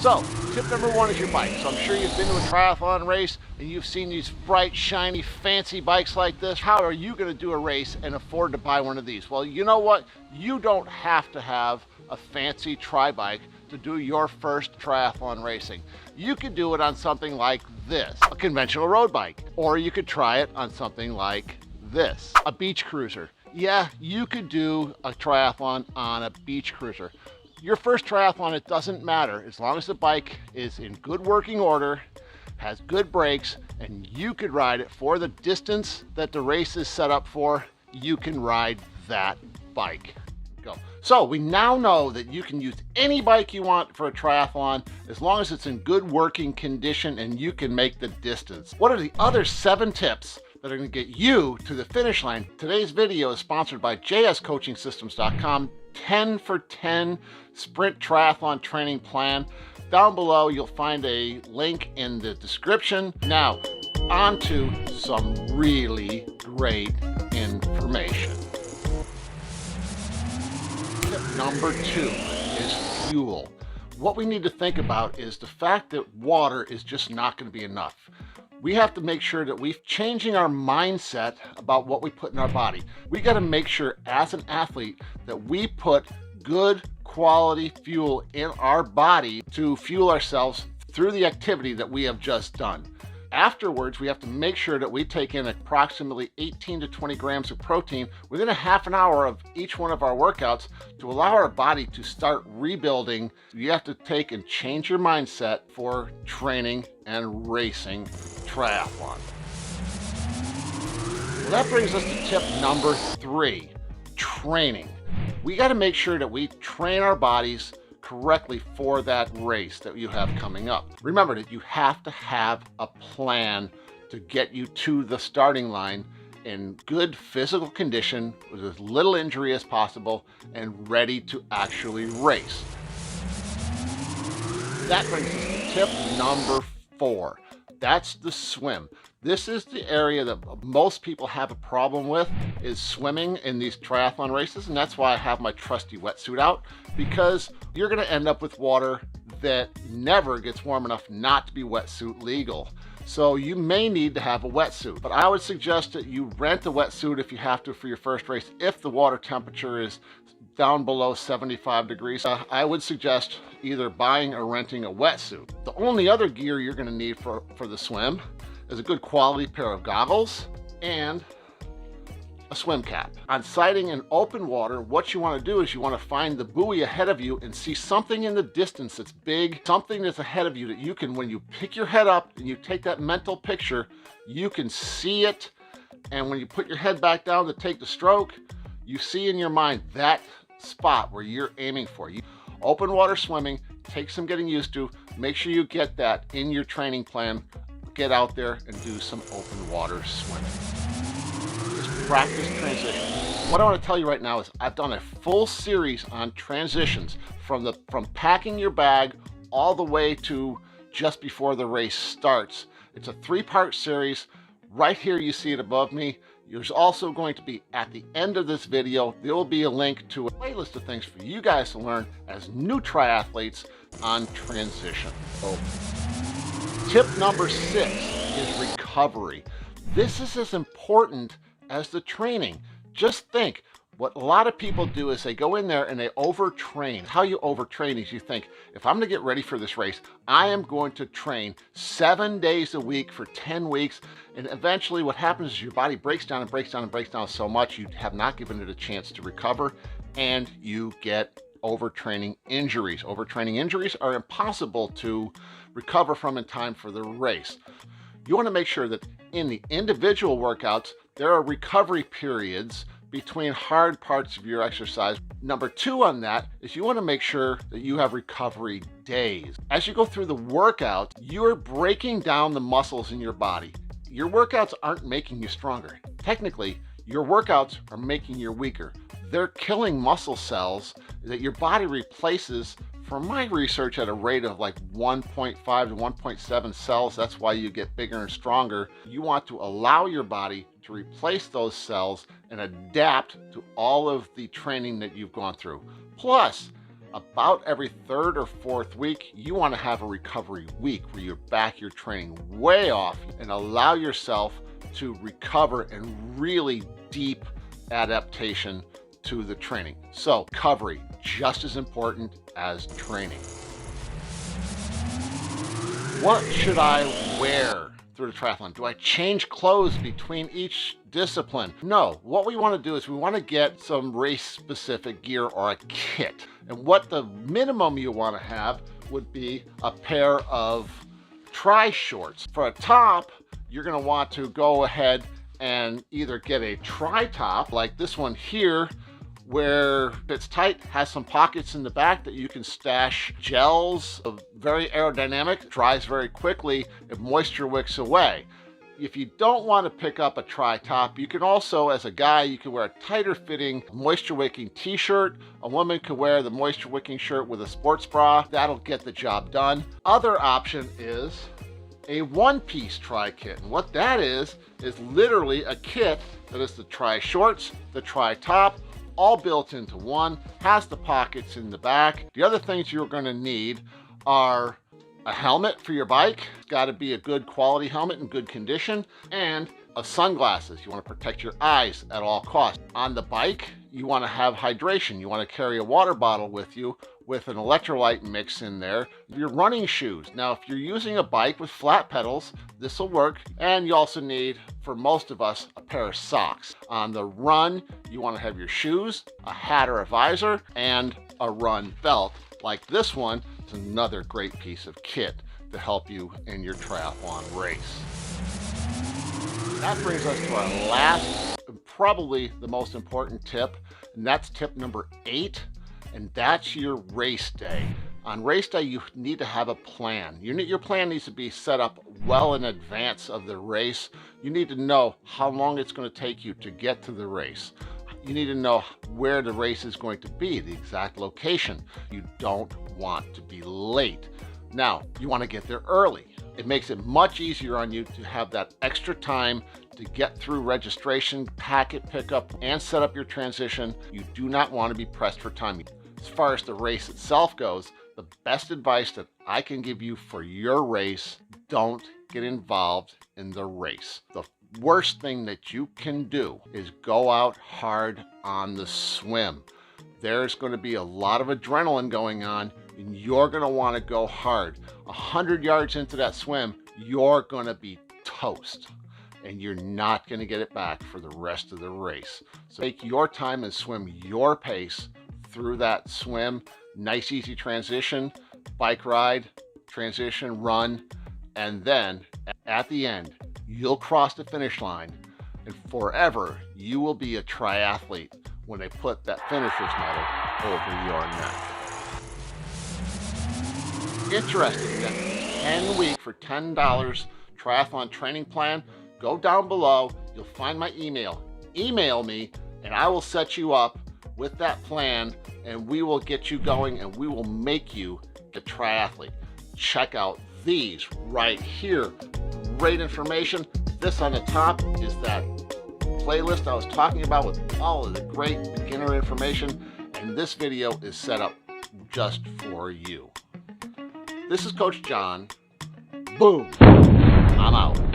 So, tip number one is your bike. So I'm sure you've been to a triathlon race and you've seen these bright, shiny, fancy bikes like this. How are you going to do a race and afford to buy one of these? Well, you know what? You don't have to have a fancy tri-bike to do your first triathlon racing. You could do it on something like this, a conventional road bike, or you could try it on something like this, a beach cruiser. Yeah, you could do a triathlon on a beach cruiser. Your first triathlon, it doesn't matter. As long as the bike is in good working order, has good brakes, and you could ride it for the distance that the race is set up for, you can ride that bike. Go. So we now know that you can use any bike you want for a triathlon as long as it's in good working condition and you can make the distance. What are the other 7 tips that are going to get you to the finish line? Today's video is sponsored by jscoachingsystems.com. 10 for 10 sprint triathlon training plan. Down below you'll find a link in the description. Now on to some really great information. Tip number 2 is fuel. What we need to think about is the fact that water is just not going to be enough. We have to make sure that we're changing our mindset about what we put in our body. We got to make sure as an athlete that we put good quality fuel in our body to fuel ourselves through the activity that we have just done. Afterwards, we have to make sure that we take in approximately 18 to 20 grams of protein within a half an hour of each one of our workouts to allow our body to start rebuilding. You have to take and change your mindset for training and racing triathlon. Well, that brings us to tip number 3, training. We got to make sure that we train our bodies correctly for that race that you have coming up. Remember that you have to have a plan to get you to the starting line in good physical condition with as little injury as possible and ready to actually race. That brings us to tip number 4. That's the swim. This is the area that most people have a problem with, is swimming in these triathlon races, and that's why I have my trusty wetsuit out, because you're going to end up with water that never gets warm enough not to be wetsuit legal. So you may need to have a wetsuit, but I would suggest that you rent a wetsuit if you have to for your first race. If the water temperature is down below 75 degrees, I would suggest either buying or renting a wetsuit. The only other gear you're going to need for the swim is a good quality pair of goggles and a swim cap. On sighting in open water, what you want to do is you want to find the buoy ahead of you and see something in the distance that's big, something that's ahead of you that you can, when you pick your head up and you take that mental picture, you can see it. And when you put your head back down to take the stroke, you see in your mind that spot where you're aiming for. Open water swimming takes some getting used to. Make sure you get that in your training plan. Get out there and do some open water swimming. Just practice transitions. What I want to tell you right now is I've done a full series on transitions from packing your bag all the way to just before the race starts. It's a 3-part series. Right here you see it above me. There's also going to be, at the end of this video, there will be a link to a playlist of things for you guys to learn as new triathletes on transition. So, tip number 6 is recovery. This is as important as the training. Just think, what a lot of people do is they go in there and they overtrain. How you overtrain is you think, if I'm going to get ready for this race, I am going to train 7 days a week for 10 weeks. And eventually what happens is your body breaks down and breaks down and breaks down so much you have not given it a chance to recover, and you get overtraining injuries. Overtraining injuries are impossible to recover from in time for the race. You want to make sure that in the individual workouts, there are recovery periods between hard parts of your exercise. Number 2 on that is you want to make sure that you have recovery days. As you go through the workout, you're breaking down the muscles in your body. Your workouts aren't making you stronger. Technically, your workouts are making you weaker. They're killing muscle cells that your body replaces, from my research, at a rate of like 1.5 to 1.7 cells. That's why you get bigger and stronger. You want to allow your body to replace those cells and adapt to all of the training that you've gone through. Plus, About every third or fourth week, you want to have a recovery week where you're back your training way off and allow yourself to recover and really deep adaptation to the training. So recovery, just as important as training. What should I wear through the triathlon? Do I change clothes between each discipline? No, what we want to do is we want to get some race specific gear or a kit. And what the minimum you want to have would be a pair of tri-shorts. For a top, you're going to want to go ahead and either get a tri-top like this one here, where it's tight, has some pockets in the back that you can stash gels, very aerodynamic, dries very quickly, and moisture wicks away. If you don't want to pick up a tri-top, you can also, as a guy, you can wear a tighter fitting, moisture wicking t-shirt. A woman could wear the moisture wicking shirt with a sports bra. That'll get the job done. Other option is a one-piece tri-kit. And what that is literally a kit that is the tri-shorts, the tri-top, all built into one, has the pockets in the back. The other things you're going to need are a helmet for your bike. It's got to be a good quality helmet in good condition, and sunglasses. You want to protect your eyes at all costs. On the bike, you want to have hydration. You want to carry a water bottle with you with an electrolyte mix in there. Your running shoes. Now, if you're using a bike with flat pedals, this will work. And you also need, for most of us, a pair of socks. On the run, you want to have your shoes, a hat or a visor, and a run belt. Like this one, it's another great piece of kit to help you in your triathlon race. That brings us to our last, probably the most important tip, and that's tip number 8, and that's your race day. On race day, you need to have a plan. Your plan needs to be set up well in advance of the race. You need to know how long it's going to take you to get to the race. You need to know where the race is going to be, the exact location. You don't want to be late. Now, you want to get there early. It makes it much easier on you to have that extra time to get through registration, packet pickup, and set up your transition. You do not want to be pressed for time. As far as the race itself goes, the best advice that I can give you for your race, don't get involved in the race. The worst thing that you can do is go out hard on the swim. There's going to be a lot of adrenaline going on, and you're going to want to go hard. 100 yards into that swim, you're going to be toast, and you're not going to get it back for the rest of the race. So take your time and swim your pace through that swim. Nice, easy transition, bike ride, transition, run, and then at the end, you'll cross the finish line, and forever you will be a triathlete when they put that finisher's medal over your neck. Interested in that 10-week for $10 triathlon training plan? Go down below, you'll find my email. Email me and I will set you up with that plan, and we will get you going, and we will make you a triathlete. Check out these right here. Great information. This on the top is that playlist I was talking about with all of the great beginner information, and this video is set up just for you. This is Coach John. Boom. I'm out.